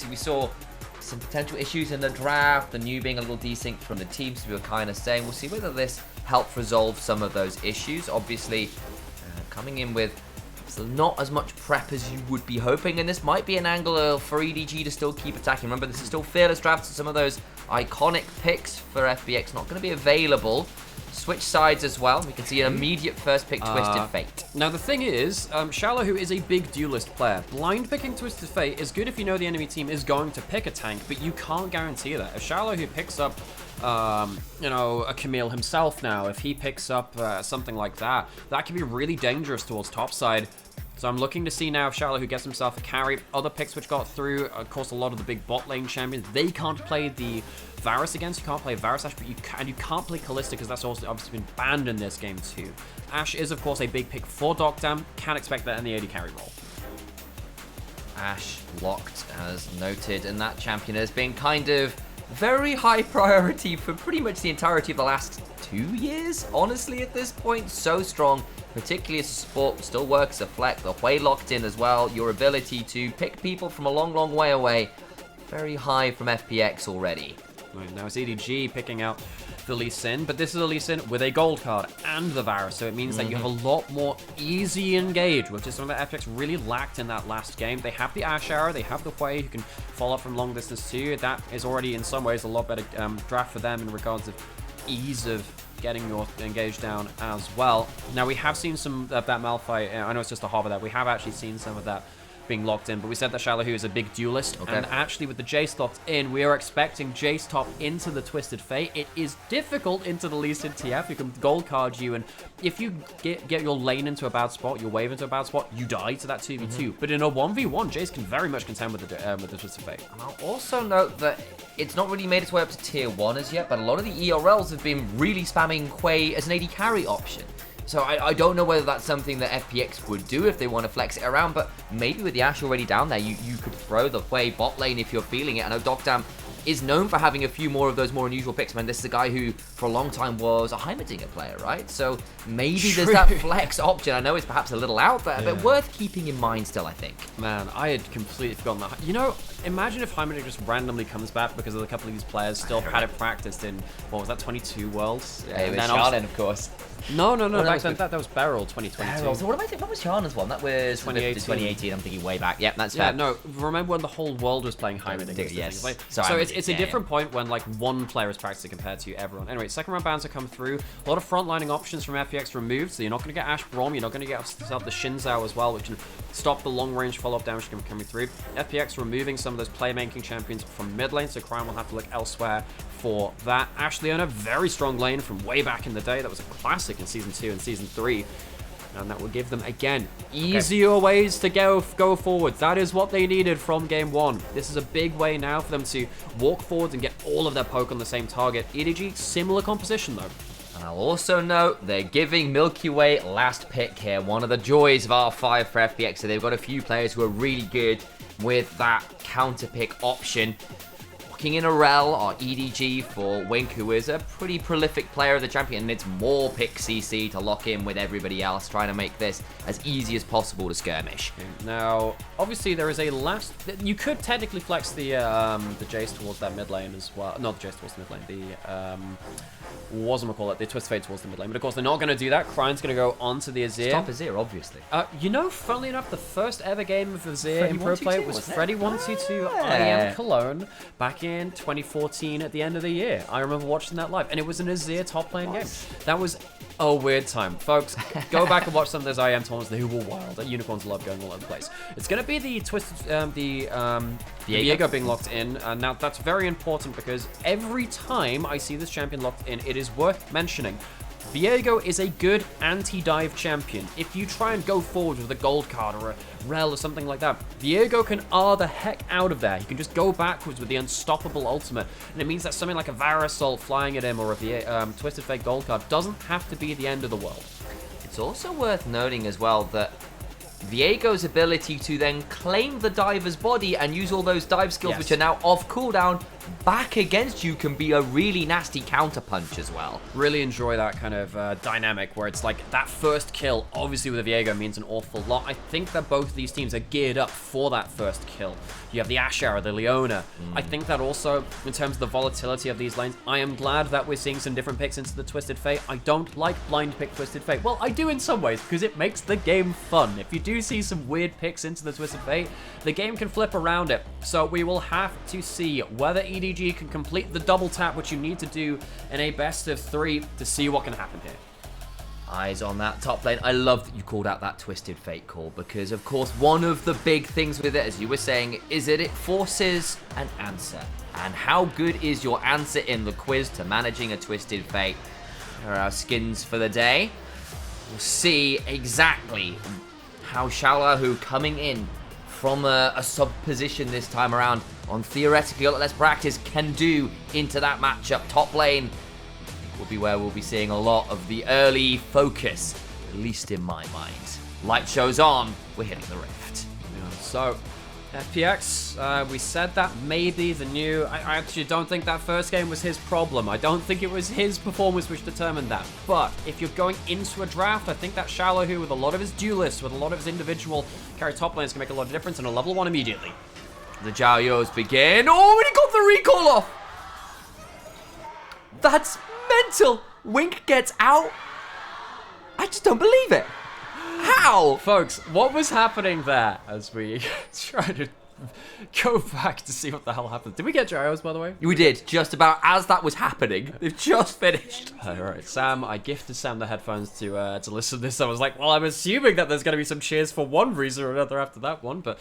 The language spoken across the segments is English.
Obviously, we saw some potential issues in the draft, the new being a little desynced from the teams. So we were kind of saying we'll see whether this helps resolve some of those issues. Obviously, coming in with not as much prep as you would be hoping, and this might be an angle for EDG to still keep attacking. Remember, this is still Fearless drafts, so some of those iconic picks for FPX not going to be available. Switch sides as well. We can see an immediate first pick, Twisted Fate. Now the thing is, Shallow, who is a big duelist player, blind picking Twisted Fate is good if you know the enemy team is going to pick a tank, but you can't guarantee that. If Shallow, who picks up, you know, a Camille himself now, if he picks up something like that, that can be really dangerous towards topside. So I'm looking to see now if Shallow, who gets himself a carry. Other picks which got through, of course, a lot of the big bot lane champions, they can't play the Varus against. You can't play Varus Ashe, but you can't play Kalista because that's also obviously been banned in this game too. Ashe is, of course, a big pick for Docdam. Can't expect that in the AD carry role. Ashe locked, as noted, and that champion has been kind of very high priority for pretty much the entirety of the last 2 years, honestly, at this point. So strong, particularly as a support, still works a flex, the way locked in as well. Your ability to pick people from a long, long way away, very high from FPX already. Right, now it's EDG picking out the Lee Sin, but this is a Lee Sin with a gold card and the Varus, so it means that you have a lot more easy engage, which is something that FPX really lacked in that last game. They have the Ashe Arrow, they have the Hwei, who can follow up from long distance too. That is already in some ways a lot better draft for them in regards of ease of getting your engage down as well. Now we have seen some of that Malphite, I know it's just a harbor there, we have actually seen some of that being locked in, but we said that Shallow, who is a big duelist, and actually with the Jace locked in, we are expecting Jace top into the Twisted Fate. It is difficult into the Lee Sin TF, who can gold card you, and if you get your lane into a bad spot, your wave into a bad spot, you die to that 2v2. But in a 1v1, Jace can very much contend with the Twisted Fate. And I'll also note that it's not really made its way up to tier 1 as yet, but a lot of the ERLs have been really spamming Hwei as an AD carry option. So I don't know whether that's something that FPX would do if they want to flex it around, but maybe with the Ashe already down there, you could throw the Hwei bot lane if you're feeling it. I know Docdam is known for having a few more of those more unusual picks. Man, this is a guy who, for a long time, was a Heimerdinger player, right? So maybe there's that flex option. I know it's perhaps a little out there, but worth keeping in mind still, I think. Man, I had completely forgotten that. You know, imagine if Heimerdinger just randomly comes back because a couple of these players still had it practiced in, what was that, 22 Worlds? Yeah, it was Sharden, of course. No, back then that was Beryl 2022. Beryl. So what am I thinking? What was Sharden's one? That was 2018. I'm thinking way back. Yep, that's fair. Yeah, no, remember when the whole world was playing Heimerdinger? Yes. So it's a different point when like one player is practicing compared to everyone. Anyway, second round bans have come through. A lot of frontlining options from FPX removed, so you're not going to get Ashe Braum, you're not going to get yourself the Shinzao as well, which can stop the long range follow-up damage coming through. FPX removing some of those playmaking champions from mid lane, so Crime will have to look elsewhere for that. Ashe Leona, very strong lane from way back in the day. That was a classic in Season 2 and Season 3. And that will give them, again, easier ways to go forward. That is what they needed from Game 1. This is a big way now for them to walk forward and get all of their poke on the same target. EDG, similar composition, though. And I'll also note they're giving Milky Way last pick here. One of the joys of R5 for FPX. So they've got a few players who are really good with that counter pick option. Locking in a Rel or EDG for Wink, who is a pretty prolific player of the champion, and it's more pick CC to lock in with everybody else, trying to make this as easy as possible to skirmish. Now, obviously, there is a last. You could technically flex the Jace towards that mid lane as well. Not the Jace towards the mid lane. The Twisted Fate towards the mid lane. But of course, they're not going to do that. Krine's going to go onto the Azir. Stop Azir, obviously. You know, funnily enough, the first ever game of Azir in Pro Play was Freddy 122 IM Cologne back in 2014 at the end of the year. I remember watching that live, and it was an Azir top lane game. That was a weird time. Folks, go back and watch some of those IM tournaments. They were wild. That Unicorns love going all over the place. It's going to be the Twisted, Viego being locked in. Now, that's very important because every time I see this champion locked in, it is worth mentioning. Viego is a good anti-dive champion. If you try and go forward with a gold card or a Rel or something like that, Viego can R the heck out of there. He can just go backwards with the unstoppable ultimate. And it means that something like a Varasol flying at him or a Twisted Fate gold card doesn't have to be the end of the world. It's also worth noting as well that Viego's ability to then claim the diver's body and use all those dive skills, Yes. which are now off cooldown, back against you can be a really nasty counterpunch as well. Really enjoy that kind of dynamic where it's like that first kill, obviously with a Viego, means an awful lot. I think that both of these teams are geared up for that first kill. You have the Asher, the Leona. I think that also, in terms of the volatility of these lanes, I am glad that we're seeing some different picks into the Twisted Fate. I don't like blind pick Twisted Fate. Well, I do in some ways, because it makes the game fun. If you do see some weird picks into the Twisted Fate, the game can flip around it. So we will have to see whether EDG can complete the double tap, which you need to do in a best of 3 to see what can happen here. Eyes on that top lane. I love that you called out that Twisted Fate call, because of course one of the big things with it, as you were saying, is that it forces an answer. And how good is your answer in the quiz to managing a Twisted Fate? Here are our skins for the day. We'll see exactly how Xiaolahu coming in from a sub position this time around on theoretically a lot less practice can do into that matchup. Top lane will be where we'll be seeing a lot of the early focus, at least in my mind. Light shows on, we're hitting the rift. Yeah, so, FPX, we said that maybe the new... I actually don't think that first game was his problem. I don't think it was his performance which determined that. But if you're going into a draft, I think that Xiaolahu, with a lot of his duelists, with a lot of his individual carry top lanes, can make a lot of difference in a level 1 immediately. The Jiaoyos begin. Oh, and he got the recall off! That's mental! Wink gets out. I just don't believe it. How? Folks, what was happening there as we try to go back to see what the hell happened? Did we get gyros, by the way? We did, just about as that was happening. They've just finished. Alright, Sam, I gifted Sam the headphones to listen to this. I was like, well, I'm assuming that there's going to be some cheers for one reason or another after that one. But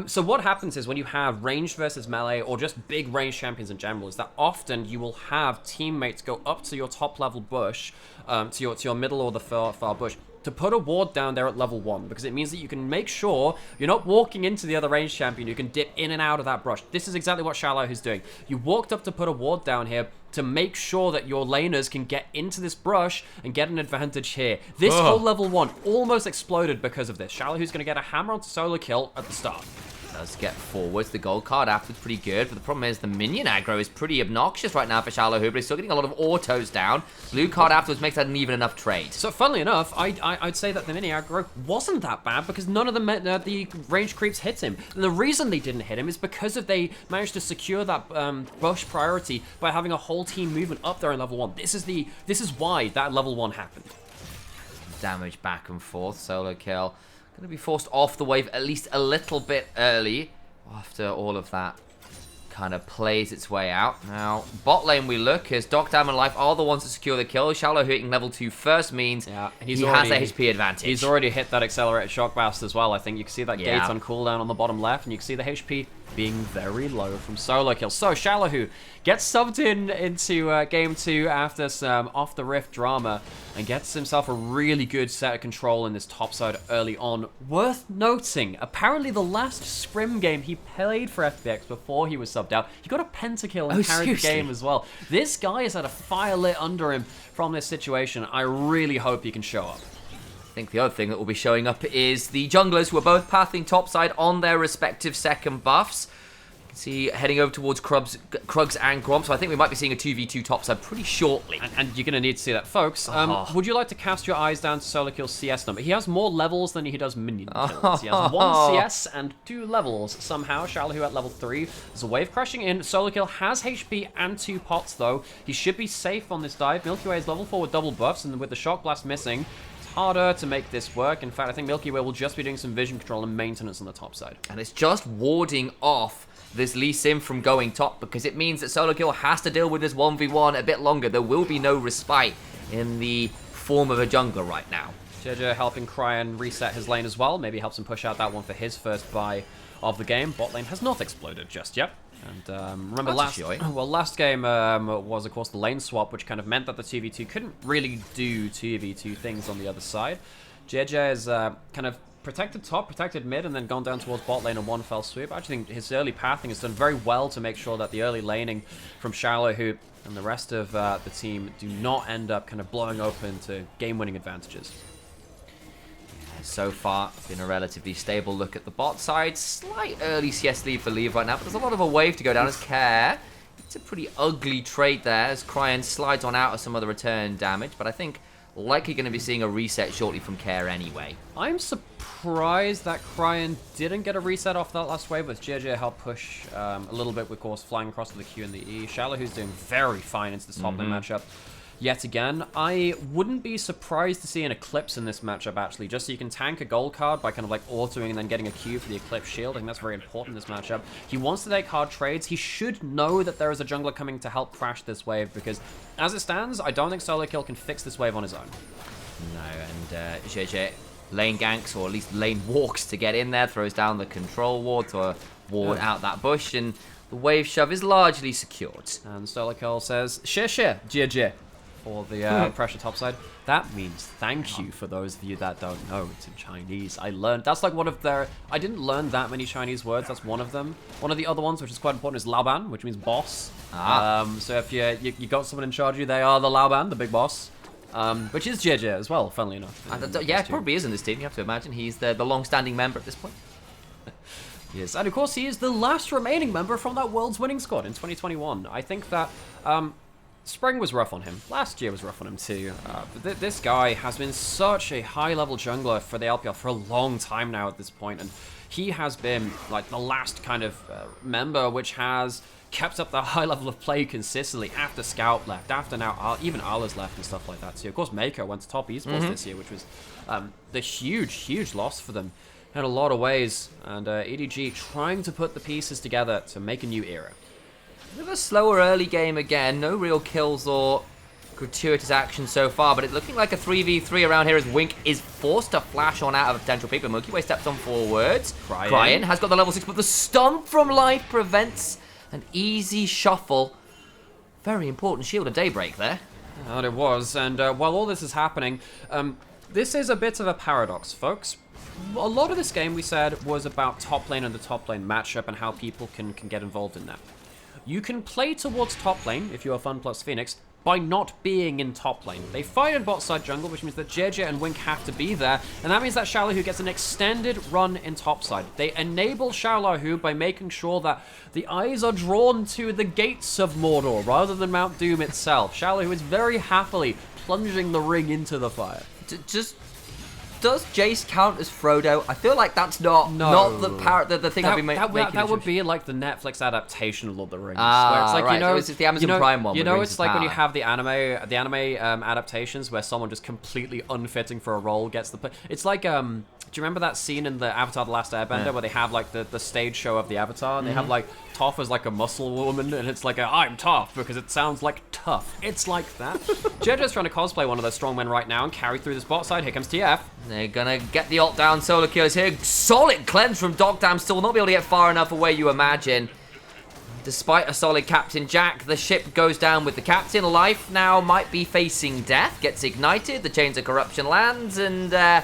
so what happens is when you have ranged versus melee, or just big ranged champions in general, is that often you will have teammates go up to your top level bush, to your middle or the far bush, to put a ward down there at level 1, because it means that you can make sure you're not walking into the other ranged champion. You can dip in and out of that brush. This is exactly what Xiaolahu is doing. You walked up to put a ward down here to make sure that your laners can get into this brush and get an advantage here. This whole level 1 almost exploded because of this. Xiaohu's going to get a hammer onto solo kill at the start. Does get forwards. The gold card afterwards pretty good, but the problem is the minion aggro is pretty obnoxious right now for Xiaolahu, but he's still getting a lot of autos down. Blue card afterwards makes that an even enough trade. So funnily enough, I'd say that the mini aggro wasn't that bad because none of the range creeps hit him. And the reason they didn't hit him is because of they managed to secure that bush priority by having a whole team movement up there in level 1. This is why that level 1 happened. Damage back and forth. Solo kill. Going to be forced off the wave at least a little bit early after all of that kind of plays its way out. Now, bot lane we look as Doc Dam and Life are the ones to secure the kill. Xiaolahu hitting level 2 first means he has a HP advantage. He's already hit that accelerated shock blast as well. I think you can see that gate on cooldown on the bottom left, and you can see the HP being very low from solo kill. So Xiaolahu gets subbed into game 2 after some off the rift drama and gets himself a really good set of control in this top side early on. Worth noting, apparently the last scrim game he played for FPX before he was subbed out, he got a pentakill and carried the game as well. This guy has had a fire lit under him from this situation. I really hope he can show up. I think the other thing that will be showing up is the junglers who are both pathing topside on their respective second buffs. You can see heading over towards Krugs and Gromp, so I think we might be seeing a 2v2 topside pretty shortly. And you're going to need to see that. Folks, would you like to cast your eyes down to Solo Kill's CS number? He has more levels than he does minion kills. He has 1 CS and 2 levels. Somehow, Xiaolahu at level 3. There's a wave crashing in. Solo Kill has HP and 2 pots, though. He should be safe on this dive. Milky Way is level 4 with double buffs, and with the Shock Blast missing, harder to make this work. In fact, I think Milky Way will just be doing some vision control and maintenance on the top side. And it's just warding off this Lee Sin from going top, because it means that Solo Kill has to deal with this 1v1 a bit longer. There will be no respite in the form of a jungler right now. JJ helping Cryan reset his lane as well. Maybe helps him push out that one for his first buy of the game. Bot lane has not exploded just yet. And remember last game was, of course, the lane swap, which kind of meant that the 2v2 couldn't really do 2v2 things on the other side. JJ is kind of protected top, protected mid, and then gone down towards bot lane in one fell swoop. I actually think his early pathing has done very well to make sure that the early laning from Xiaolahu and the rest of the team do not end up kind of blowing open to game-winning advantages. So far, it's been a relatively stable look at the bot side. Slight early CS lead for Leave right now, but there's a lot of a wave to go down as Care. It's a pretty ugly trade there as Cryan slides on out of some of the return damage, but I think likely going to be seeing a reset shortly from Care anyway. I'm surprised that Cryan didn't get a reset off that last wave, with JJ helped push a little bit, of course, flying across to the Q and the E. Shallow, who's doing very fine into this top lane matchup. Yet again, I wouldn't be surprised to see an Eclipse in this matchup, actually, just so you can tank a gold card by kind of like autoing and then getting a Q for the Eclipse shield. I think that's very important in this matchup. He wants to take hard trades. He should know that there is a jungler coming to help crash this wave, because as it stands, I don't think Solo Kill can fix this wave on his own. No, and JJ lane ganks, or at least lane walks to get in there, throws down the control ward to ward out that bush, and the wave shove is largely secured. And Solo Kill says, share, JJ. For the pressure topside. That means thank you for those of you that don't know. It's in Chinese. I learned, that's like one of their, I didn't learn that many Chinese words. That's one of them. One of the other ones, which is quite important, is Laoban, which means boss. So if you got someone in charge of you, they are the Laoban, the big boss. Which is JJ as well, funnily enough. Yeah, it probably is in this team. You have to imagine he's the long-standing member at this point. Yes, and of course he is the last remaining member from that world's winning squad in 2021. I think that spring was rough on him. Last year was rough on him too. But this guy has been such a high-level jungler for the LPL for a long time now at this point, and he has been like the last kind of member which has kept up the high level of play consistently after Scout left, after now even Ala's left and stuff like that too. Of course, Mako went to top esports this year, which was the huge loss for them in a lot of ways, and EDG trying to put the pieces together to make a new era. A bit of a slower early game again. No real kills or gratuitous action so far, but it's looking like a 3v3 around here as Wink is forced to flash on out of a potential peek, but Milky Way steps on forwards. Cryan has got the level 6, but the stun from Life prevents an easy shuffle. Very important Shield of Daybreak there. And it was, and while all this is happening, this is a bit of a paradox, folks. A lot of this game, we said, was about top lane and the top lane matchup and how people can get involved in that. You can play towards top lane, if you're Fun plus Phoenix, by not being in top lane. They fight in bot side jungle, which means that JJ and Wink have to be there, and that means that Xiaolahu gets an extended run in top side. They enable Xiaolahu by making sure that the eyes are drawn to the gates of Mordor rather than Mount Doom itself. Xiaolahu is very happily plunging the ring into the fire. Does Jace count as Frodo? I feel like that's not the thing that we make. That would be like the Netflix adaptation of Lord of the Rings. Where it's like, right. It's the Amazon Prime one. It's like when you have the anime adaptations where someone just completely unfitting for a role gets the play. It's like do you remember that scene in the Avatar: The Last Airbender where they have like the stage show of the Avatar and they have like Toph as like a muscle woman and it's like I'm Toph because it sounds like tough. It's like that. JJ's trying to cosplay one of those strongmen right now and carry through this bot side. Here comes TF. They're gonna get the ult down. Solo Kill is here. Solid cleanse from Dogdam. Still will not be able to get far enough away, you imagine. Despite a solid Captain Jack, the ship goes down with the captain. Life now might be facing death. Gets ignited. The Chains of Corruption lands and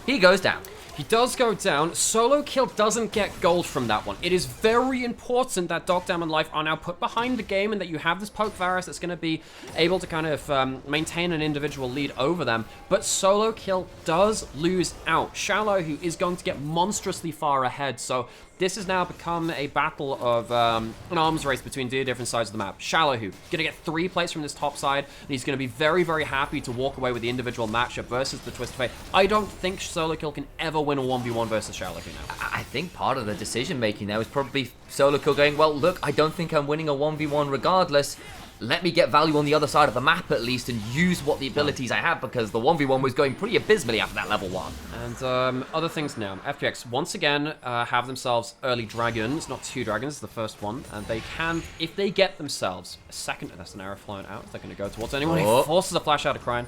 he goes down. He does go down. Solo Kill doesn't get gold from that one. It is very important that Dogdam and Life are now put behind the game and that you have this poke Varus that's going to be able to kind of maintain an individual lead over them. But Solo Kill does lose out. Shallow, who is going to get monstrously far ahead. So this has now become a battle of an arms race between two different sides of the map. Shallow, who going to get 3 plays from this top side, and he's going to be very, very happy to walk away with the individual matchup versus the Twisted Fate. I don't think Solo Kill can ever win a 1v1 versus Shallow now. I think part of the decision making there was probably Solo Kill going, well, look, I don't think I'm winning a 1v1 regardless. Let me get value on the other side of the map at least and use what the abilities I have, because the 1v1 was going pretty abysmally after that level 1. And other things now. FPX once again have themselves early dragons, not 2 dragons, the first one, and they can, if they get themselves a second, that's an arrow flying out, they're going to go towards anyone who forces a flash out of Cryan.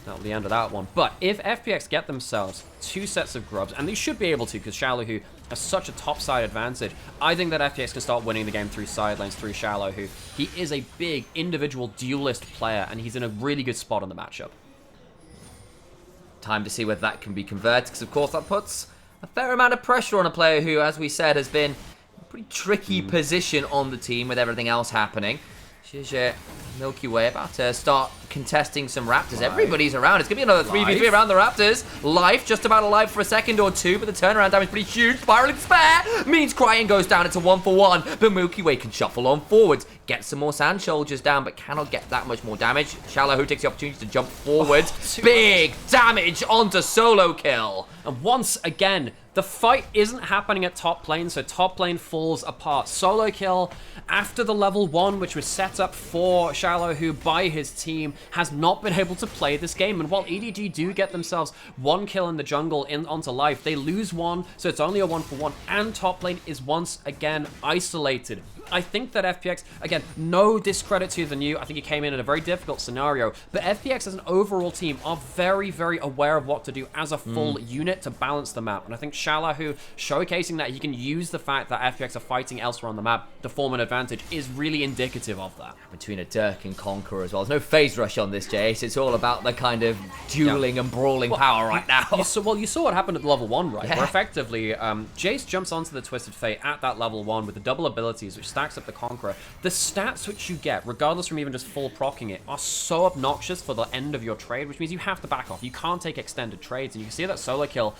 That'll be the end of that one. But if FPX get themselves 2 sets of grubs, and they should be able to because Shallow, who has such a top side advantage, I think that FPX can start winning the game through side lanes, through Shallow, who he is a big individual duelist player, and he's in a really good spot on the matchup. Time to see whether that can be converted, because of course that puts a fair amount of pressure on a player who, as we said, has been in a pretty tricky position on the team with everything else happening. GG. Milky Way about to start contesting some Raptors. Everybody's around. It's going to be another 3v3 around the Raptors. Life just about alive for a second or two, but the turnaround damage is pretty huge. Spiraling Despair means Crying goes down. It's a 1-for-1, but Milky Way can shuffle on forwards. Get some more Sand Soldiers down, but cannot get that much more damage. Shallow, who takes the opportunity to jump forwards. Big damage onto Solo Kill. And once again, the fight isn't happening at top lane, so top lane falls apart. Solo Kill, after the level 1, which was set up for Shallow, who by his team has not been able to play this game. And while EDG do get themselves 1 kill in the jungle onto Life, they lose 1, so it's only a 1-for-1, and top lane is once again isolated. I think that FPX, again, no discredit to the new. I think he came in a very difficult scenario, but FPX as an overall team are very, very aware of what to do as a full unit to balance the map. And I think Shallahu showcasing that he can use the fact that FPX are fighting elsewhere on the map to form an advantage is really indicative of that. Between a Dirk and Conqueror as well. There's no phase rush on this, Jace. It's all about the kind of dueling and brawling power right now. You saw what happened at level 1, right? Where effectively, Jace jumps onto the Twisted Fate at that level 1 with the double abilities, which stacks up the Conqueror. The stats which you get, regardless from even just full proccing it, are so obnoxious for the end of your trade, which means you have to back off. You can't take extended trades, and you can see that Solo Kill,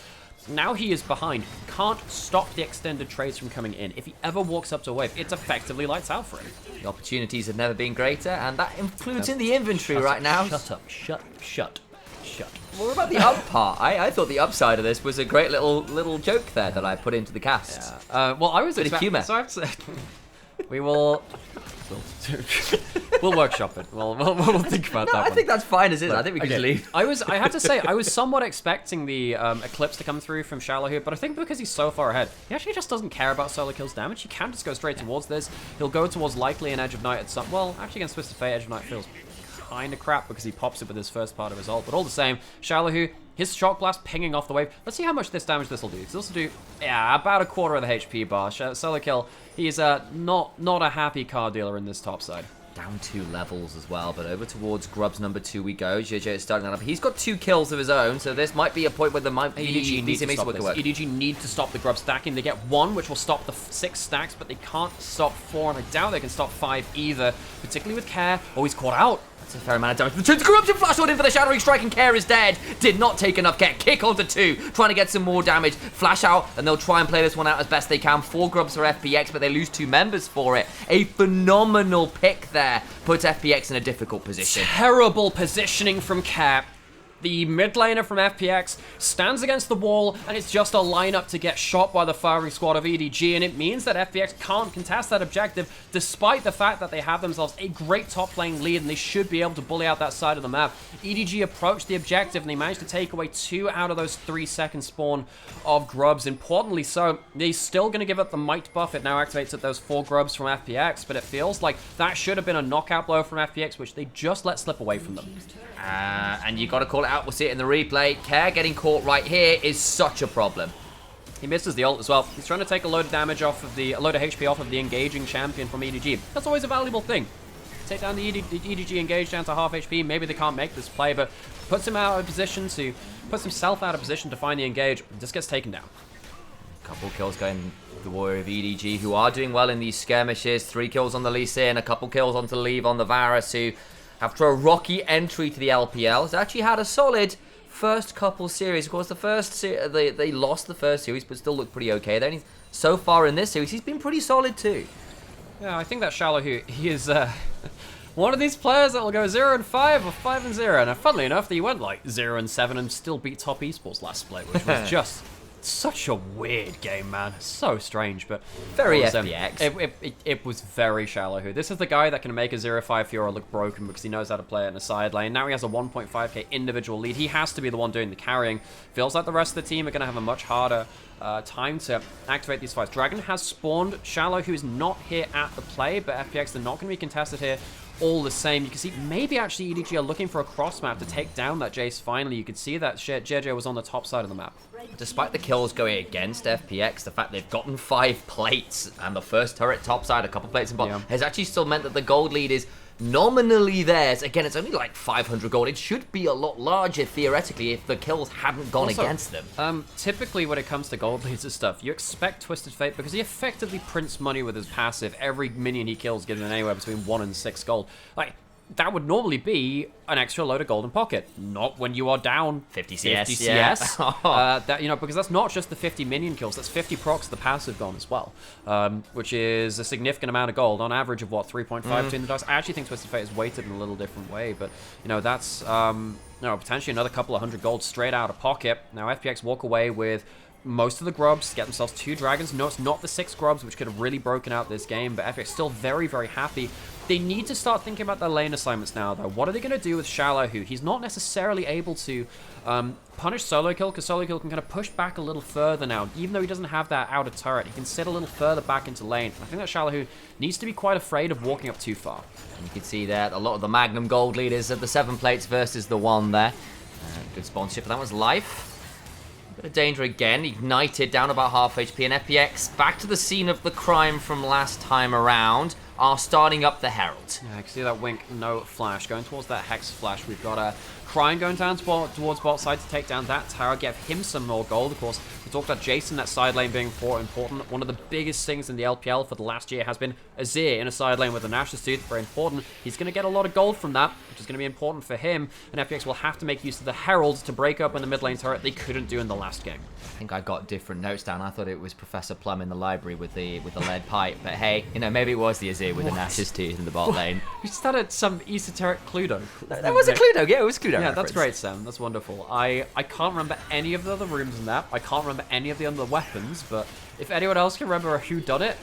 now he is behind, can't stop the extended trades from coming in. If he ever walks up to a wave, it's effectively lights out for him. The opportunities have never been greater, and that includes in the inventory right now. Shut up. Shut. What about the up part? I thought the upside of this was a great little joke there that I put into the cast. Yeah. Well, I was expecting... So I have to say, we will... We'll workshop it. We'll think about that. I think that's fine as is. I think we can just leave. I have to say, I was somewhat expecting the Eclipse to come through from Shallow here, but I think because he's so far ahead, he actually just doesn't care about Solo Kill's damage. He can just go straight towards this. He'll go towards likely an Edge of Night at some... Well, actually against Twisted Fate, Edge of Night feels kind of crap because he pops it with his first part of his ult, but all the same, Shallow, his Shock Blast pinging off the wave. Let's see how much damage this will do. This will do, yeah, about a quarter of the HP bar. Solo Kill, he's not a happy card dealer in this top side. Down 2 levels as well, but over towards Grub's number 2 we go. JJ is starting that up. He's got 2 kills of his own, so this might be a point where there might be... EDG need to stop this. EDG need to stop the Grub stacking. They get 1, which will stop the 6 stacks, but they can't stop 4, and I doubt they can stop 5 either, particularly with Care. Oh, he's caught out. That's a fair amount of damage. The Corruption Flash Sword in for the Shattering Strike, and Care is dead. Did not take enough Care. Kick onto 2, trying to get some more damage. Flash out, and they'll try and play this one out as best they can. 4 Grubs for FPX, but they lose 2 members for it. A phenomenal pick there. Puts FPX in a difficult position. Terrible positioning from Care. The mid laner from FPX stands against the wall, and it's just a lineup to get shot by the firing squad of EDG, and it means that FPX can't contest that objective, despite the fact that they have themselves a great top lane lead, and they should be able to bully out that side of the map. EDG approached the objective, and they managed to take away 2 out of those 3-second spawn of Grubs. Importantly so, they're still going to give up the Might buff. It now activates at those 4 Grubs from FPX, but it feels like that should have been a knockout blow from FPX, which they just let slip away from them. And you got to call it out. We'll see it in the replay. Care getting caught right here is such a problem. He misses the ult as well. He's trying to take a load of damage off of a load of HP off of the engaging champion from EDG. That's always a valuable thing. Take down the EDG engage down to half HP. Maybe they can't make this play, but puts himself out of position to find the engage. Just gets taken down. Couple kills going the Warrior of EDG, who are doing well in these skirmishes. 3 kills on the Lee Sin, a couple kills on to leave on the Varus, who, after a rocky entry to the LPL, has actually had a solid first couple series. Of course, the first they lost the first series, but still look pretty okay. Then so far in this series, he's been pretty solid too. Yeah, I think that Shallow, he is one of these players that will go 0-5 or 5-0. Now, funnily enough, he went like 0-7 and still beat top esports last split, which was just such a weird game, man. So strange, but very FPX. It was very Shallow. This is the guy that can make a 0-5 Fiora look broken because he knows how to play it in a side lane. Now he has a 1.5k individual lead. He has to be the one doing the carrying. Feels like the rest of the team are going to have a much harder time to activate these fights. Dragon has spawned Shallow, who is not here at the play, but FPX, they're not going to be contested here all the same. You can see maybe actually EDG are looking for a cross map to take down that Jace finally. You could see that JJ was on the top side of the map. Despite the kills going against FPX, the fact they've gotten 5 plates and the first turret top side, a couple plates in bottom, has actually still meant that the gold lead is nominally theirs. Again, it's only like 500 gold. It should be a lot larger, theoretically, if the kills hadn't gone Also, against them. Typically, when it comes to gold leads and stuff, you expect Twisted Fate because he effectively prints money with his passive. Every minion he kills gives him anywhere between 1 and 6 gold. Like, that would normally be an extra load of gold in pocket. Not when you are down 50 CS. 50 CS. Because that's not just the 50 minion kills, that's 50 procs the passive gone as well. Which is a significant amount of gold, on average of what, 3.5 between the dice. I actually think Twisted Fate is weighted in a little different way, but that's potentially another couple of 100 gold straight out of pocket. Now FPX walk away with most of the grubs, get themselves 2 dragons. No, it's not the 6 grubs, which could have really broken out this game, but FPX still very, very happy. They need to start thinking about their lane assignments now, though. What are they going to do with Shallow, who he's not necessarily able to punish Solo Kill, because Solo Kill can kind of push back a little further now. Even though he doesn't have that outer turret, he can sit a little further back into lane. I think that Shallow, who needs to be quite afraid of walking up too far. You can see that a lot of the Magnum gold leaders of the 7 plates versus the 1 there. Good sponsorship, but that was Life. Bit of danger again, ignited down about half HP, and FPX back to the scene of the crime from last time around, are starting up the Herald. Yeah, I can see that Wink, no flash. Going towards that Hex flash, we've got a Cryin going down towards bot side to take down that tower, give him some more gold. Of course, we talked about Jason, that side lane being important. One of the biggest things in the LPL for the last year has been Azir in a side lane with a Nash's Tooth, very important. He's going to get a lot of gold from that, which is going to be important for him, and FPX will have to make use of the Herald to break up in the mid lane turret they couldn't do in the last game. I think I got different notes down. I thought it was Professor Plum in the library with the lead pipe, but hey, maybe it was the Azir with the Nash's Tooth in the bot lane. We just had some esoteric Cluedo. That was a Cluedo, yeah, it was Cluedo. Yeah, reference. That's great, Sam. That's wonderful. I can't remember any of the other rooms in that. I can't remember any of the other weapons, but if anyone else can remember who done it,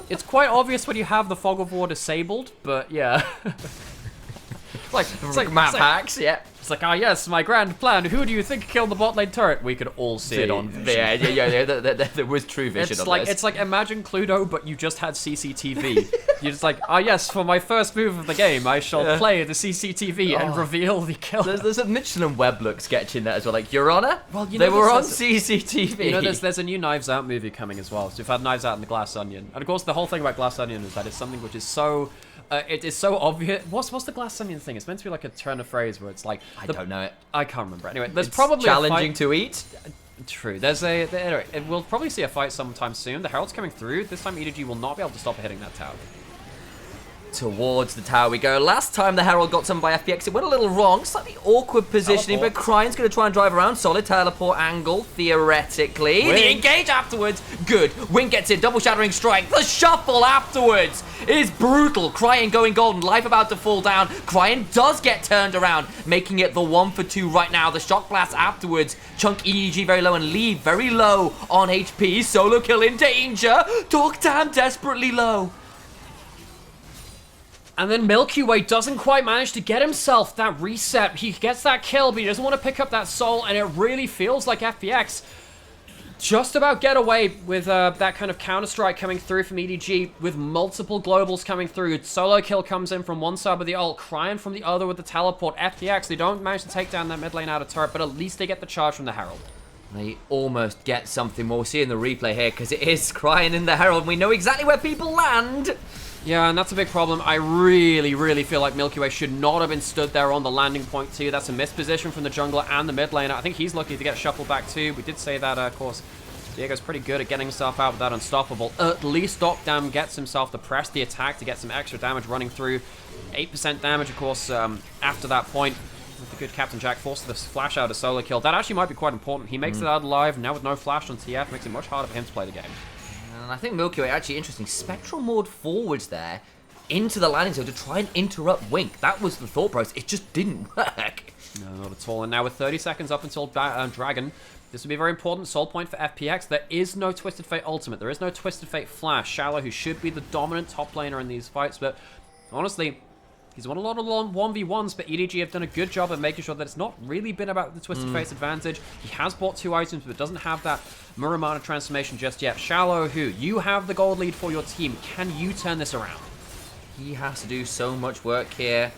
it's quite obvious when you have the Fog of War disabled, but yeah. it's like map hacks, yeah. It's like, yes, my grand plan. Who do you think killed the bot lane turret? We could all see it on vision. Yeah, there was true vision on this. It's like, imagine Cluedo, but you just had CCTV. You're just like, yes, for my first move of the game, I shall play the CCTV and reveal the kill. There's a Mitchell and Webb look sketch in there as well, like, Your Honor? Well, they were on CCTV. There's a new Knives Out movie coming as well. So we've had Knives Out and the Glass Onion. And of course, the whole thing about Glass Onion is that it's something which is so... it is so obvious. What's the Glass Onion thing? It's meant to be like a turn of phrase where it's like... I don't know it. I can't remember. Anyway, there's probably challenging to eat. True. Anyway, we'll probably see a fight sometime soon. The Herald's coming through. This time EDG will not be able to stop hitting that tower. Towards the tower we go. Last time the Herald got some by FPX, it went a little wrong. Slightly awkward positioning, but Cryine's going to try and drive around. Solid teleport angle, theoretically. Wink. The engage afterwards. Good. Wink gets it. Double shattering strike. The shuffle afterwards is brutal. Cryin going golden. Life about to fall down. Cryin does get turned around, making it the 1 for 2 right now. The shock blast afterwards. Chunk EDG very low and leave very low on HP. Solo kill in danger. Talk Tam desperately low. And then Milky Way doesn't quite manage to get himself that reset. He gets that kill, but he doesn't want to pick up that soul, and it really feels like FPX just about get away with that kind of counter-strike coming through from EDG with multiple globals coming through. Solo kill comes in from one side with the ult, Cryin from the other with the teleport. FPX, they don't manage to take down that mid lane outer turret, but at least they get the charge from the Herald. They almost get something more. We'll see in the replay here, because it is Cryin in the Herald. We know exactly where people land. Yeah, and that's a big problem. I really, really feel like Milky Way should not have been stood there on the landing point too. That's a missed position from the jungler and the mid laner. I think he's lucky to get shuffled back too. We did say that, of course, Diego's pretty good at getting himself out with that unstoppable. At least Ocdam gets himself to press the attack to get some extra damage running through. 8% damage, of course, after that point. With the good Captain Jack forced this flash out of solo kill. That actually might be quite important. He makes it out alive. Now with no flash on TF, makes it much harder for him to play the game. And I think Milky Way, actually interesting, Spectral Moored forwards there into the landing zone to try and interrupt Wink. That was the thought process. It just didn't work. No, not at all. And now with 30 seconds up until Dragon, this will be very important. Soul point for FPX. There is no Twisted Fate ultimate. There is no Twisted Fate flash. Shallow, who should be the dominant top laner in these fights, but honestly, he's won a lot of 1v1s, but EDG have done a good job of making sure that it's not really been about the Twisted Fate's advantage. He has bought 2 items, but doesn't have that Muramana transformation just yet. Shallow, who you have the gold lead for your team. Can you turn this around? He has to do so much work here.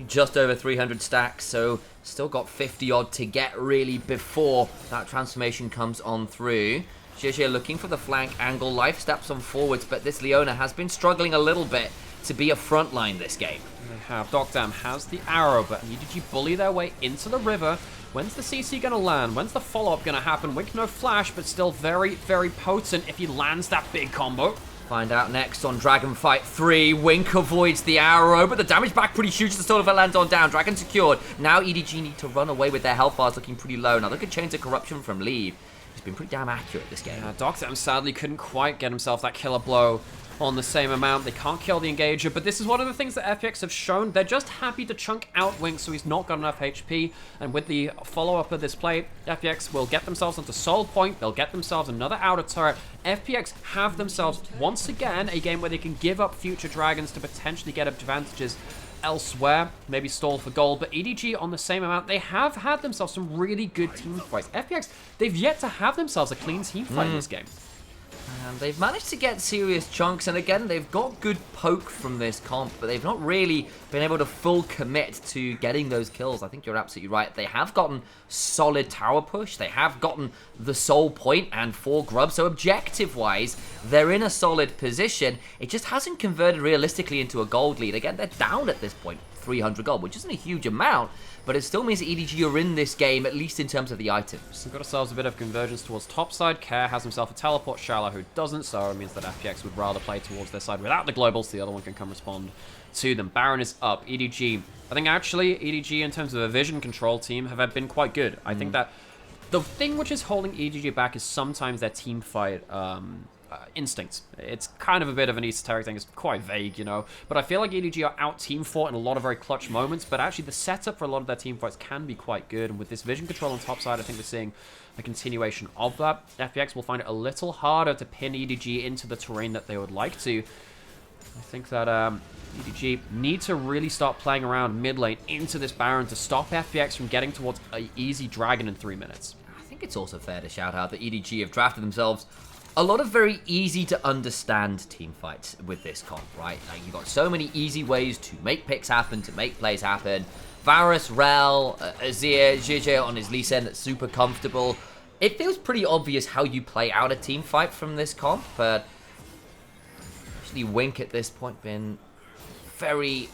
Just over 300 stacks, so still got 50 odd to get really before that transformation comes on through. Shishir looking for the flank angle. Life steps on forwards, but this Leona has been struggling a little bit. to be a front line this game. They have. Dogdam has the arrow, but EDG bully their way into the river. When's the CC going to land? When's the follow-up going to happen? Wink no flash, but still very, very potent if he lands that big combo. Find out next on Dragon Fight 3. Wink avoids the arrow, but the damage back pretty huge. The Soul of it lands on down. Dragon secured. Now EDG need to run away with their health bars looking pretty low. Now look at Chains of Corruption from Leave. He's been pretty damn accurate this game. Dogdam sadly couldn't quite get himself that killer blow on the same amount. They can't kill the engager, but this is one of the things that FPX have shown. They're just happy to chunk out Wink so he's not got enough HP, and with the follow-up of this play, FPX will get themselves onto Soul Point, they'll get themselves another outer turret. FPX have themselves, once again, a game where they can give up future dragons to potentially get advantages elsewhere, maybe stall for gold, but EDG on the same amount, they have had themselves some really good team fights. FPX, they've yet to have themselves a clean team fight in this game. And they've managed to get serious chunks, and again, they've got good poke from this comp, but they've not really been able to full commit to getting those kills. I think you're absolutely right. They have gotten solid tower push, they have gotten the Soul Point and 4 grubs, so objective-wise, they're in a solid position. It just hasn't converted realistically into a gold lead. Again, they're down at this point, 300 gold, which isn't a huge amount, but it still means that EDG are in this game, at least in terms of the items. We've got ourselves a bit of convergence towards top side. Care has himself a teleport, Shallow who doesn't, so it means that FPX would rather play towards their side without the globals. The other one can come respond to them. Baron is up. EDG. I think actually EDG in terms of a vision control team have been quite good. I think that the thing which is holding EDG back is sometimes their team fight instincts. It's kind of a bit of an esoteric thing. It's quite vague, you know. But I feel like EDG are out team fought in a lot of very clutch moments. But actually, the setup for a lot of their team fights can be quite good. And with this vision control on top side, I think we're seeing a continuation of that. FPX will find it a little harder to pin EDG into the terrain that they would like to. I think that EDG need to really start playing around mid lane into this Baron to stop FPX from getting towards an easy dragon in 3 minutes. I think it's also fair to shout out that EDG have drafted themselves a lot of very easy to understand team fights with this comp, right? Like, you've got so many easy ways to make picks happen, to make plays happen. Varus, Rel, Azir, JJ on his Lee Sin, that's super comfortable. It feels pretty obvious how you play out a team fight from this comp, but actually Wink at this point been very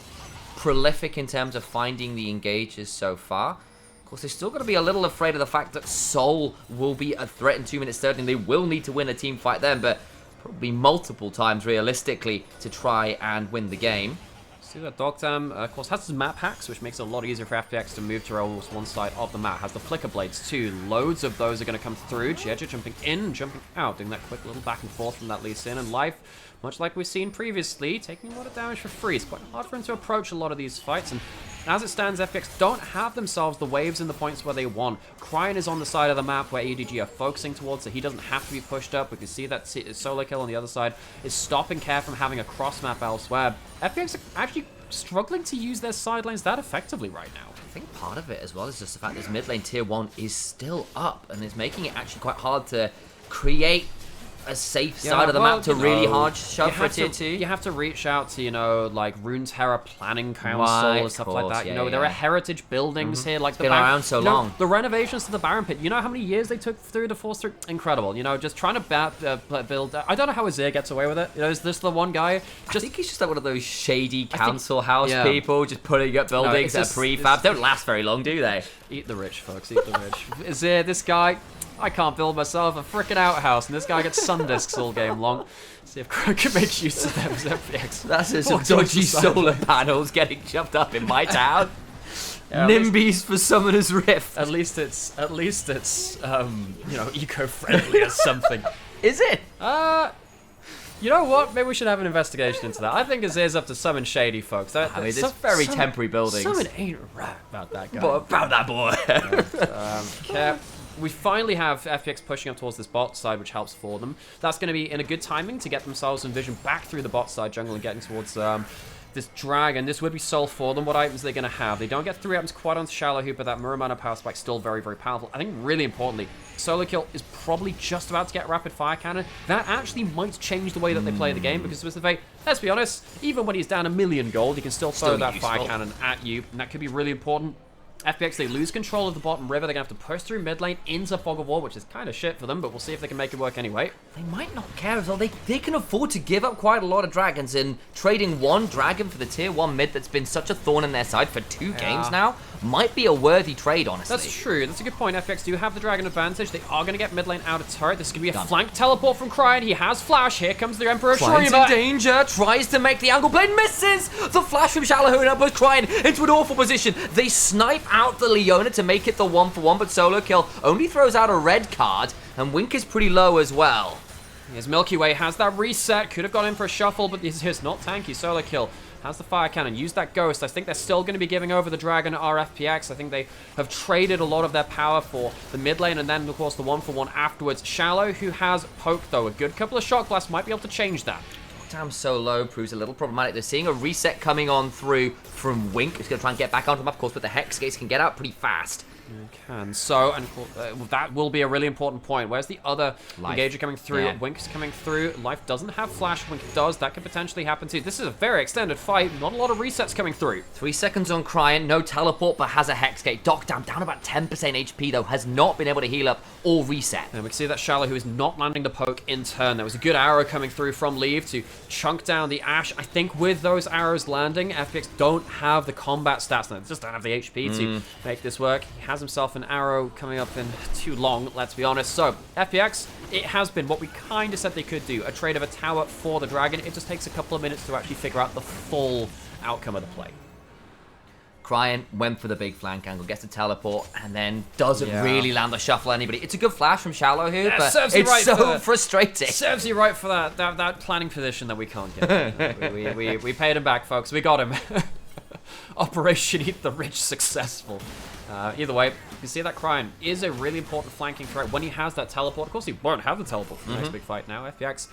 prolific in terms of finding the engages so far. Of course, they're still going to be a little afraid of the fact that Soul will be a threat in 2 minutes 30, and they will need to win a team fight then, but probably multiple times realistically to try and win the game. See that Dogdam, of course, has his map hacks, which makes it a lot easier for FPX to move to almost one side of the map. Has the Flicker Blades too. Loads of those are going to come through. Jeja jumping in and jumping out, doing that quick little back and forth from that Lee Sin. And Life, much like we've seen previously, taking a lot of damage for free. It's quite hard for him to approach a lot of these fights, and as it stands, FPX don't have themselves the waves and the points where they want. Cryin is on the side of the map where EDG are focusing towards, so he doesn't have to be pushed up. We can see that solo kill on the other side is stopping Care from having a cross map elsewhere. FPX are actually struggling to use their side lanes that effectively right now. I think part of it as well is just the fact this mid lane tier 1 is still up, and is making it actually quite hard to create a safe side of the map to really hard shove for tier 2. You have to reach out to, you know, like Runeterra Planning Council and stuff like that. You know, there are heritage buildings here. Like, it's been around so long. The renovations to the Baron Pit, you know how many years they took through to force through? Incredible. You know, just trying to build. I don't know how Azir gets away with it. You know, is this the one guy? I think he's just like one of those shady council house people, just putting up buildings that are prefab. Don't last very long, do they? Eat the rich, folks. Eat the rich. Azir, this guy, I can't build myself a freaking outhouse, and this guy gets sun discs all game long. See if Crow can make use of them as FPX. That's just some dodgy solar panels getting shoved up in my town. Yeah, NIMBYs for Summoner's Rift. At least it's you know, eco-friendly or something. Is it? You know what? Maybe we should have an investigation into that. I think Azir's up to summon shady folks. I mean, it's very temporary buildings. Summon ain't right about that guy. About that boy. Cap. We finally have FPX pushing up towards this bot side, which helps for them. That's going to be in a good timing to get themselves in vision back through the bot side jungle and getting towards this dragon. This would be soul for them. What items are they going to have? They don't get 3 items quite onto Shallow Hoop, but that Muramana Power Spike is still very, very powerful. I think really importantly, solo kill is probably just about to get rapid fire cannon. That actually might change the way that they play the game, because with the fate, let's be honest, even when he's down 1,000,000 gold, he can still throw that fire cannon at you, and that could be really important. FPX, they lose control of the bottom river. They're going to have to push through mid lane into Fog of War, which is kind of shit for them, but we'll see if they can make it work anyway. They might not care as well. They can afford to give up quite a lot of dragons, and trading one dragon for the tier 1 mid that's been such a thorn in their side for 2 games now might be a worthy trade, honestly. That's true. That's a good point. FPX do have the dragon advantage. They are going to get mid lane out of turret. This is going to be a flank teleport from Cryan. He has flash. Here comes the Emperor Cryan's Shuriva. in danger. Tries to make the angle blade. Misses. The flash from Shallow and puts Cryan into an awful position. They snipe out the Leona to make it the 1-for-1, but Solo Kill only throws out a red card, and Wink is pretty low as well. Here's Milky Way, has that reset, could have gone in for a shuffle, but this is not tanky. Solo Kill has the fire cannon, use that ghost. I think they're still going to be giving over the dragon at FPX. I think they have traded a lot of their power for the mid lane, and then of course the 1-for-1 afterwards. Shallow, who has poke though, a good couple of shock blasts might be able to change that. Damn, Solo proves a little problematic. They're seeing a reset coming on through from Wink, who's going to try and get back onto him, of course, but the Hex Gates can get out pretty fast. Can. So, and that will be a really important point. Where's the other engager coming through? Yeah. Wink's coming through. Life doesn't have flash. Wink does. That could potentially happen too. This is a very extended fight. Not a lot of resets coming through. 3 seconds on Cryan. No teleport, but has a Hex Gate. Doc down about 10% HP, though. Has not been able to heal up or reset. And we can see that Shallow, who is not landing the poke in turn. There was a good arrow coming through from Leave to chunk down the Ashe. I think with those arrows landing, FPX don't have the combat stats. They just don't have the HP to make this work. He has himself an arrow coming up in too long, let's be honest. So, FPX, it has been what we kind of said they could do, a trade of a tower for the dragon. It just takes a couple of minutes to actually figure out the full outcome of the play. Cryan went for the big flank angle, gets a teleport, and then doesn't really land the shuffle anybody. It's a good flash from Shallow here, but it's so frustrating. Serves you right for that planning position that we can't get. we paid him back, folks. We got him. Operation Eat the Rich successful. Either way, you can see that Cryan is a really important flanking threat when he has that teleport. Of course, he won't have the teleport for the next big fight now. FPX,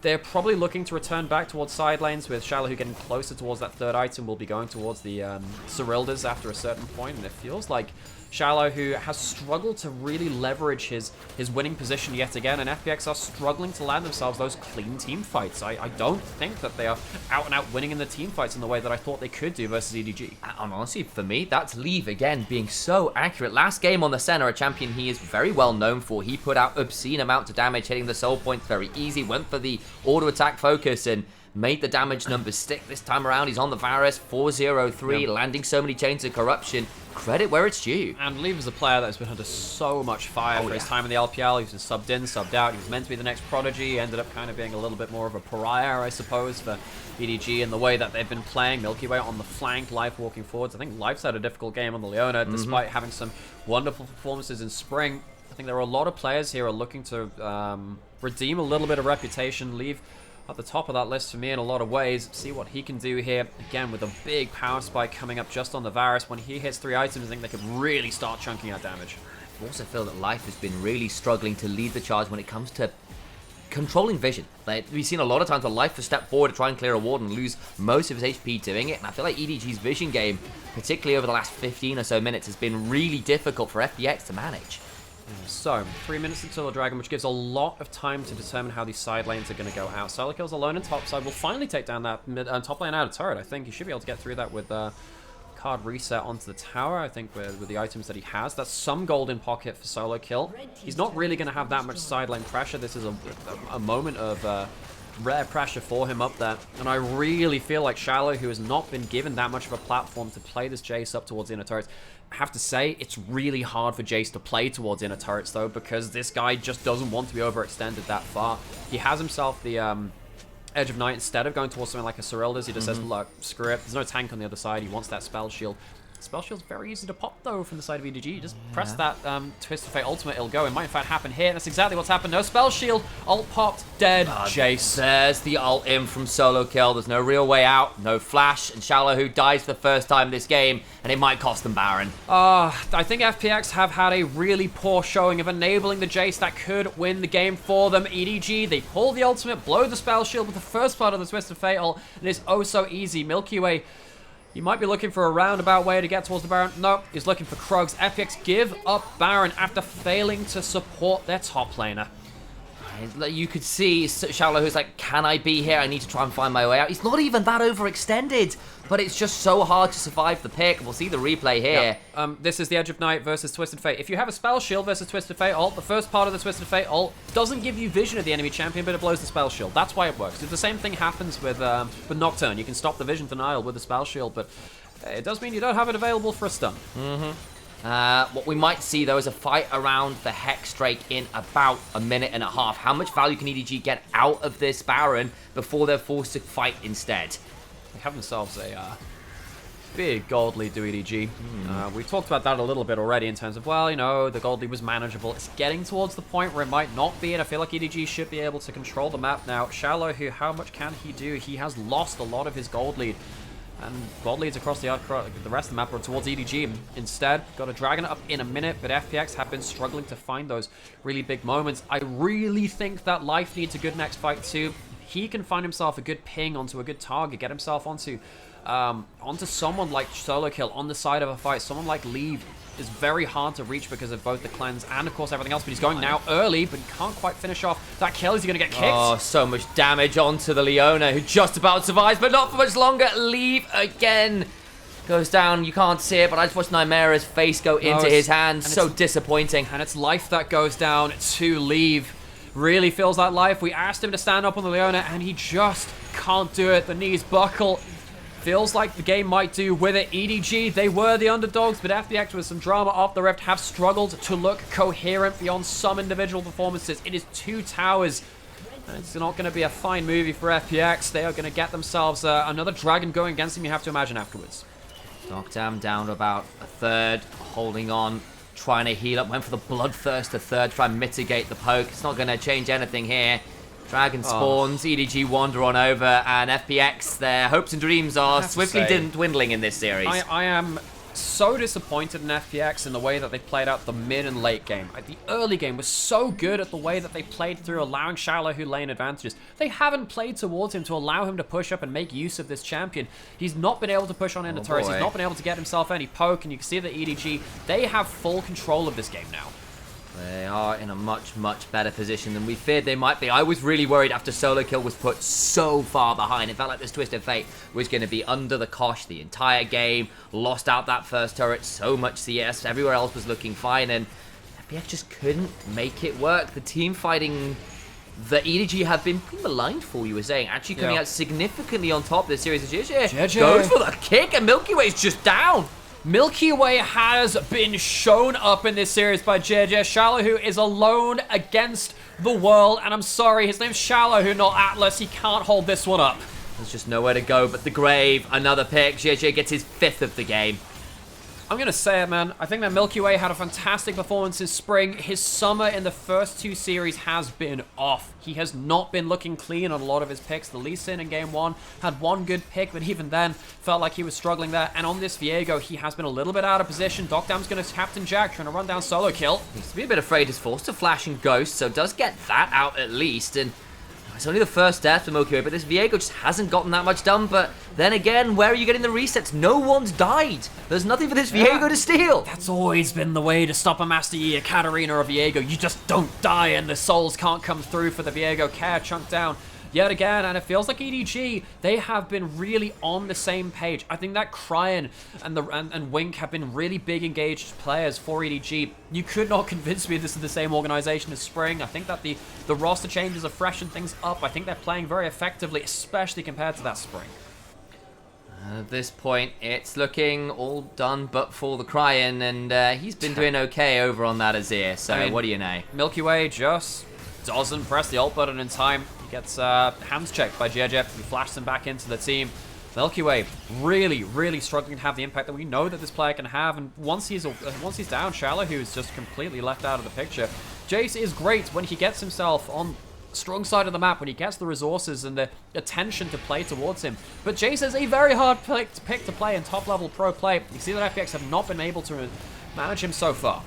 they're probably looking to return back towards side lanes with Shallow, who getting closer towards that third item, will be going towards the Cyrildas after a certain point, and it feels like Shallow, who has struggled to really leverage his winning position yet again, and FPX are struggling to land themselves those clean team fights. I don't think that they are out and out winning in the team fights in the way that I thought they could do versus EDG. And honestly, for me, that's Leave again being so accurate. Last game on the center, a champion he is very well known for. He put out obscene amounts of damage, hitting the soul points very easy, went for the auto attack focus, and made the damage numbers stick this time around. He's on the Varus, 403, landing so many chains of corruption. Credit where it's due. And Leave is a player that has been under so much fire for his time in the LPL. He's been subbed in, subbed out. He was meant to be the next Prodigy. He ended up kind of being a little bit more of a pariah, I suppose, for EDG in the way that they've been playing. Milky Way on the flank, Life walking forwards. I think Life's had a difficult game on the Leona, despite having some wonderful performances in spring. I think there are a lot of players here who are looking to redeem a little bit of reputation. Leave at the top of that list for me in a lot of ways. See what he can do here. Again, with a big power spike coming up just on the Varus. When he hits 3 items, I think they could really start chunking out damage. I also feel that Life has been really struggling to lead the charge when it comes to controlling vision. Like, we've seen a lot of times where Life has stepped forward to try and clear a ward and lose most of his HP doing it, and I feel like EDG's vision game, particularly over the last 15 or so minutes, has been really difficult for FPX to manage. So, 3 minutes until the dragon, which gives a lot of time to determine how these side lanes are going to go out. Solo Kills alone and top side will finally take down that mid, top lane out of turret. I think he should be able to get through that with card reset onto the tower, I think, with the items that he has. That's some gold in pocket for Solo Kill. He's not really going to have that much side lane pressure. This is a moment of rare pressure for him up there. And I really feel like Shallow, who has not been given that much of a platform to play this Jace up towards the inner turrets, I have to say, it's really hard for Jace to play towards inner turrets, though, because this guy just doesn't want to be overextended that far. He has himself the Edge of Night instead of going towards something like a Cyrildas. He just says, look, screw it. There's no tank on the other side. He wants that spell shield. Spell shield's very easy to pop, though, from the side of EDG. You just press that Twist of Fate ultimate, it'll go. It might, in fact, happen here. That's exactly what's happened. No spell shield. Ult popped. Dead. Jace. There's the ult in from Solo Kill. There's no real way out. No flash. And Shallow, who dies for the first time this game, and it might cost them Baron. I think FPX have had a really poor showing of enabling the Jace that could win the game for them. EDG, they pull the ultimate, blow the spell shield with the first part of the Twist of Fate ult, and it's oh so easy. Milky Way, you might be looking for a roundabout way to get towards the Baron. No, he's looking for Krugs. FPX give up Baron after failing to support their top laner. You could see Xiaolo who's like, can I be here? I need to try and find my way out. He's not even that overextended, but it's just so hard to survive the pick. We'll see the replay here. This is the Edge of Night versus Twisted Fate. If you have a spell shield versus Twisted Fate ult, the first part of the Twisted Fate ult doesn't give you vision of the enemy champion, but it blows the spell shield. That's why it works. The same thing happens with Nocturne. You can stop the vision denial with the spell shield, but it does mean you don't have it available for a stun. What we might see, though, is a fight around the Hex Drake in about a minute and a half. How much value can EDG get out of this Baron before they're forced to fight instead? They have themselves a big gold lead to EDG. We talked about that a little bit already in terms of, well, you know, the gold lead was manageable. It's getting towards the point where it might not be, and I feel like EDG should be able to control the map now. Xiaolo, who, how much can he do? He has lost a lot of his gold lead. And gold leads across the rest of the map are towards EDG. Instead, got a Dragon up in a minute, but FPX have been struggling to find those really big moments. I really think that Life needs a good next fight too. He can find himself a good ping onto a good target, get himself onto someone like Solo Kill on the side of a fight. Someone like Leave is very hard to reach because of both the cleanse and, of course, everything else. But he's going now early, but he can't quite finish off that kill. Is he going to get kicked? Oh, so much damage onto the Leona, who just about survives, but not for much longer. Leave again. Goes down. You can't see it, but I just watched Nymaera's face go into his hands. So disappointing. And it's Life that goes down to Leave. Really feels like Life. We asked him to stand up on the Leona, and he just can't do it. The knees buckle. Feels like the game might do with it. EDG, they were the underdogs, but FPX with some drama off the Rift have struggled to look coherent beyond some individual performances. It is 2 towers. And it's not going to be a fine movie for FPX. They are going to get themselves another Dragon going against them, you have to imagine, afterwards. Knockdown down to about a third, holding on, trying to heal up. Went for the Bloodthirst a third, try and mitigate the poke. It's not going to change anything here. Dragon spawns, EDG wander on over, and FPX, their hopes and dreams are swiftly dwindling in this series. I am so disappointed in FPX in the way that they played out the mid and late game. The early game was so good at the way that they played through, allowing Xiaolo who lane advantages. They haven't played towards him to allow him to push up and make use of this champion. He's not been able to push on into turrets. He's not been able to get himself any poke, and you can see that EDG, they have full control of this game now. They are in a much, much better position than we feared they might be. I was really worried after Solo Kill was put so far behind. It felt like this Twisted Fate was going to be under the cosh the entire game. Lost out that first turret, so much CS. Everywhere else was looking fine, and FPX just couldn't make it work. The team fighting the EDG have been pretty maligned for, you were saying. Actually coming out significantly on top this series. JJ goes for the kick, and Milky Way's just down. Milky Way has been shown up in this series by JJ. Xiaolo, who is alone against the world. And I'm sorry, his name's Xiaolo, who not Atlas. He can't hold this one up. There's just nowhere to go but the grave. Another pick. JJ gets his 5th of the game. I'm going to say it, man. I think that Milky Way had a fantastic performance in spring. His summer in the first 2 series has been off. He has not been looking clean on a lot of his picks. The Lee Sin in game 1 had 1 good pick, but even then felt like he was struggling there. And on this Viego, he has been a little bit out of position. Docdam's going to Captain Jack, trying to run down Solo Kill. Needs to be a bit afraid. He's forced to flash and ghost, so does get that out at least. And it's only the first death for Milky Way, but this Viego just hasn't gotten that much done. But then again, where are you getting the resets? No one's died. There's nothing for this Viego to steal. That's always been the way to stop a Master Yi, a Katarina, or a Viego. You just don't die, and the souls can't come through for the Viego. Care chunked down yet again, and it feels like EDG, they have been really on the same page. I think that Cryan and Wink have been really big engaged players for EDG. You could not convince me this is the same organization as Spring. I think that the roster changes have freshened things up. I think they're playing very effectively, especially compared to that Spring. At this point, it's looking all done but for the Cryan, and he's been doing okay over on that Azir, so I mean, what do you know? Milky Way just doesn't press the ult button in time. Gets hands checked by JJ. He flashes him back into the team. Milky Way really, really struggling to have the impact that we know that this player can have. And once he's down, Xiaolo, who is just completely left out of the picture. Jace is great when he gets himself on strong side of the map, when he gets the resources and the attention to play towards him. But Jace is a very hard pick to play in top-level pro play. You see that FPX have not been able to manage him so far.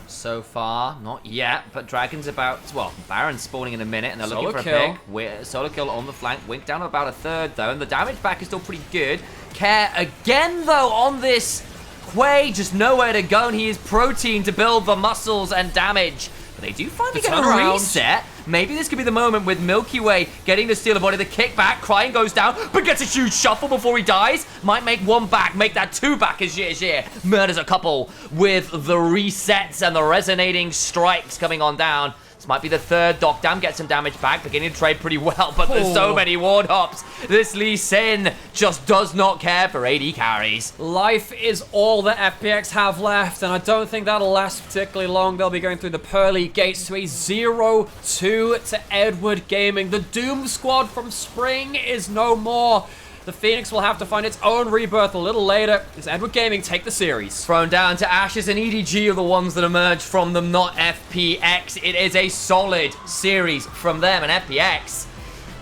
So far, not yet, but Dragon's about, well, Baron's spawning in a minute, and they're looking for a pick. Solo Kill on the flank, Wink down about a third, though, and the damage back is still pretty good. Care again, though, on this Quay, just nowhere to go, and he is protein to build the muscles and damage. But they do finally get a reset. Maybe this could be the moment with Milky Way getting the steal of body, the kickback. Crying goes down, but gets a huge shuffle before he dies. Might make one back, make that two back as Jir murders a couple with the resets and the resonating strikes coming on down. This might be the third. Doc Dam gets some damage back, beginning to trade pretty well, but there's so many ward hops. This Lee Sin just does not care for AD carries. Life is all that FPX have left, and I don't think that'll last particularly long. They'll be going through the pearly gates to a 0-2 to Edward Gaming. The Doom Squad from Spring is no more. The Phoenix will have to find its own rebirth a little later as Edward Gaming take the series. Thrown down to Ashes, and EDG are the ones that emerge from them, not FPX. It is a solid series from them, and FPX.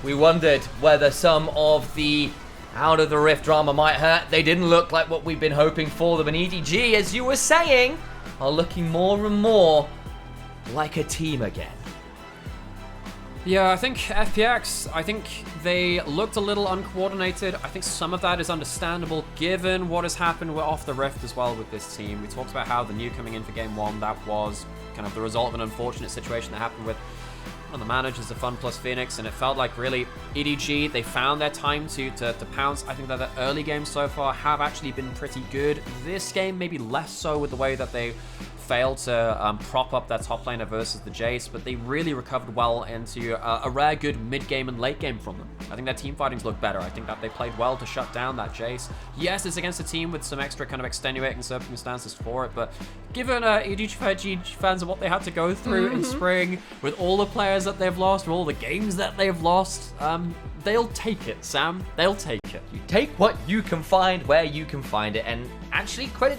We wondered whether some of the out of the Rift drama might hurt. They didn't look like what we've been hoping for them, and EDG, as you were saying, are looking more and more like a team again. Yeah, I think FPX, they looked a little uncoordinated. I think some of that is understandable given what has happened off the Rift as well with this team. We talked about how the new coming in for Game 1, that was kind of the result of an unfortunate situation that happened with one of the managers of Fun Plus Phoenix, and it felt like really EDG, they found their time to pounce. I think that the early games so far have actually been pretty good. This game maybe less so with the way that they failed to prop up their top laner versus the Jace, but they really recovered well into a rare good mid-game and late game from them. I think their team fightings look better. I think that they played well to shut down that Jace. Yes, it's against a team with some extra kind of extenuating circumstances for it, but given EDG fans and what they had to go through in Spring, with all the players that they've lost, with all the games that they've lost, they'll take it, Sam. They'll take it. You take what you can find where you can find it, and actually credit